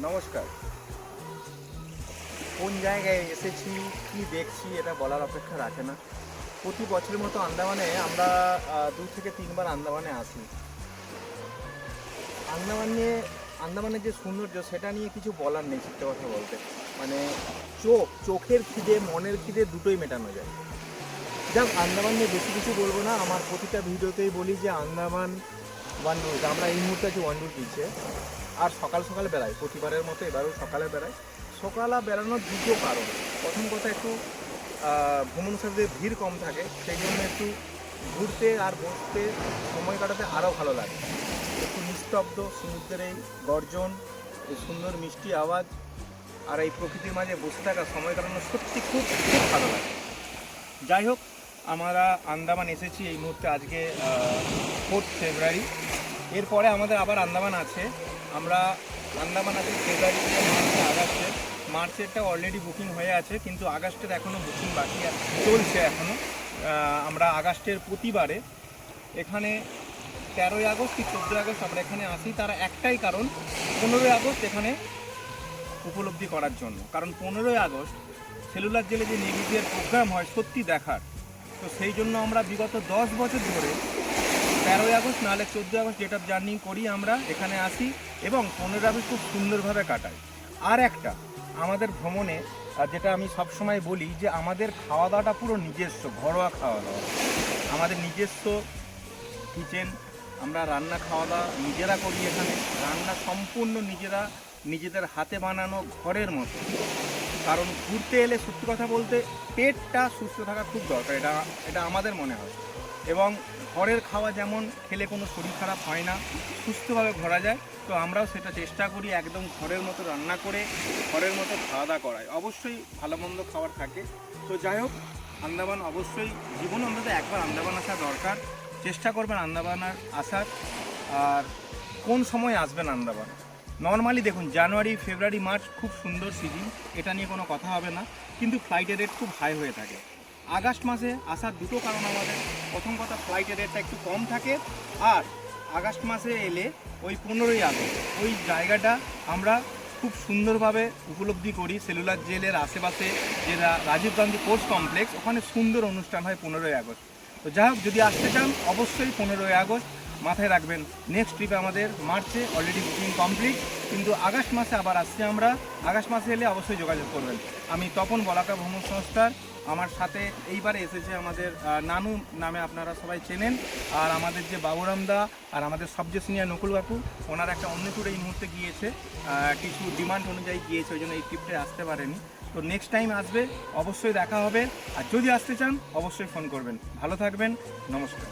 নমস্কার। কোন জায়গায় এসেছি, কি দেখছি এটা বলার অপেক্ষা রাখে না। প্রতি বছরের মতো আন্দামানে আমরা ২ থেকে ৩ বার আন্দামানে আসি। আন্দামান নিয়ে আন্দামানের যে সৌন্দর্য সেটা নিয়ে কিছু বলার নেই সত্যি কথা বলতে। মানে চোখের খিদে, মনের খিদে দুটোই মেটানো যায়। যাক, আন্দামান নিয়ে বেশি কিছু বলবো না। আমার প্রতিটা ভিডিওতেই বলি যে আন্দামান ওয়ান্ডারুড। আমরা এই মুহূর্তে আছি ওয়ান্ডারুড বিচে। আর সকাল সকাল বেড়াই, প্রতিবারের মতো এবারেও সকালে বেড়াই। সকালে বেড়ানোর দুটো কারণ। প্রথম কথা, একটু ভ্রমণ সাথে ভিড় কম থাকে, সেই জন্য একটু ঘুরতে আর বসতে, সময় কাটাতে আরও ভালো লাগে। একটু নিস্তব্ধ, সমুদ্রের এই গর্জন, এই সুন্দর মিষ্টি আওয়াজ আর এই প্রকৃতির মাঝে বসে থাকা, সময় কাটানো সত্যি খুব খুব ভালো লাগে। যাই হোক, আমরা আন্দামান এসেছি এই মুহূর্তে আজকে 4 ফেব্রুয়ারি। এরপরে আমাদের আবার আন্দামান আছে। আমরা আন্দামান আছি ফেব্রুয়ারিতে, মার্চে, আগস্টে। মার্চেরটা অলরেডি বুকিং হয়ে আছে, কিন্তু আগস্টের এখনও বুকিং বাকি চলছে এখনও। আমরা আগস্টের প্রতিবারে এখানে 13ই আগস্ট কি 14ই আগস্ট আমরা এখানে আসি। তার একটাই কারণ, 15ই আগস্ট এখানে উপলব্ধি করার জন্য। কারণ 15ই আগস্ট সেলুলার জেলে যে নেভিজের প্রোগ্রাম হয় সত্যি দেখার। তো সেই জন্য আমরা বিগত 10 বছর ধরে 13ই আগস্ট নাহলে 14ই আগস্ট যেটা জার্নি করি আমরা এখানে আসি এবং 15ই আগস্ট খুব সুন্দরভাবে কাটাই। আর একটা আমাদের ভ্রমণে যেটা আমি সবসময় বলি যে আমাদের খাওয়া দাওয়াটা পুরো নিজস্ব, ঘরোয়া খাওয়া দাওয়া। আমাদের নিজস্ব কিচেন, আমরা রান্না খাওয়া দাওয়া নিজেরা করি এখানে। রান্না সম্পূর্ণ নিজেদের হাতে বানানো, ঘরের মতো। কারণ ঘুরতে এলে সত্যি কথা বলতে পেটটা সুস্থ থাকা খুব দরকার, এটা আমাদের মনে হয়। এবং ঘরের খাওয়া যেমন খেলে কোনো শরীর খারাপ হয় না, সুস্থভাবে ঘোরা যায়। তো আমরাও সেটা চেষ্টা করি একদম ঘরের মতো রান্না করে, ঘরের মতো খাওয়া দাওয়া করায়। অবশ্যই ভালো মন্দ খাবার থাকে। তো যাই হোক, আন্দামান অবশ্যই জীবনে অন্তত একবার আন্দামান আসা দরকার। চেষ্টা করবেন আন্দামান আসার। আর কোন সময় আসবেন আন্দামান? নর্মালি দেখুন, জানুয়ারি, ফেব্রুয়ারি, মার্চ খুব সুন্দর সিজন, এটা নিয়ে কোনো কথা হবে না। কিন্তু ফ্লাইটের রেট খুব হাই হয়ে থাকে। আগস্ট মাসে আসার দুটো কারণ আমাদের। প্রথম কথা, ফ্লাইটের রেটটা একটু কম থাকে। আর আগস্ট মাসে এলে ওই 15ই আগস্ট ওই জায়গাটা আমরা খুব সুন্দরভাবে উপলব্ধি করি। সেলুলার জেলের আশেপাশে যে রাজীব গান্ধী স্পোর্টস কমপ্লেক্স, ওখানে সুন্দর অনুষ্ঠান হয় 15ই আগস্ট। তো যাই হোক, যদি আসতে চান অবশ্যই 15ই আগস্ট মাথায় রাখবেন। নেক্সট ট্রিপে আমাদের মার্চে অলরেডি বুকিং কমপ্লিট, কিন্তু আগস্ট মাসে আবার আসছি আমরা। আগস্ট মাসে এলে অবশ্যই যোগাযোগ করবেন। আমি তপন, বলাকা ভ্রমণ সংস্থার। আমার সাথে এইবারে এসেছে আমাদের নানু নামে আপনারা সবাই চেনেন। আর আমাদের যে বাবুরামদা আর আমাদের সবচেয়ে সিনিয়র নকুল বাপু, ওনার একটা অন্য ট্যুরে এই মুহূর্তে গিয়েছে, কিছু ডিমান্ড অনুযায়ী গিয়েছে, ওই জন্য এই ট্রিপটায় আসতে পারেনি। তো নেক্সট টাইম আসবে, অবশ্যই দেখা হবে। আর যদি আসতে চান অবশ্যই ফোন করবেন। ভালো থাকবেন, নমস্কার।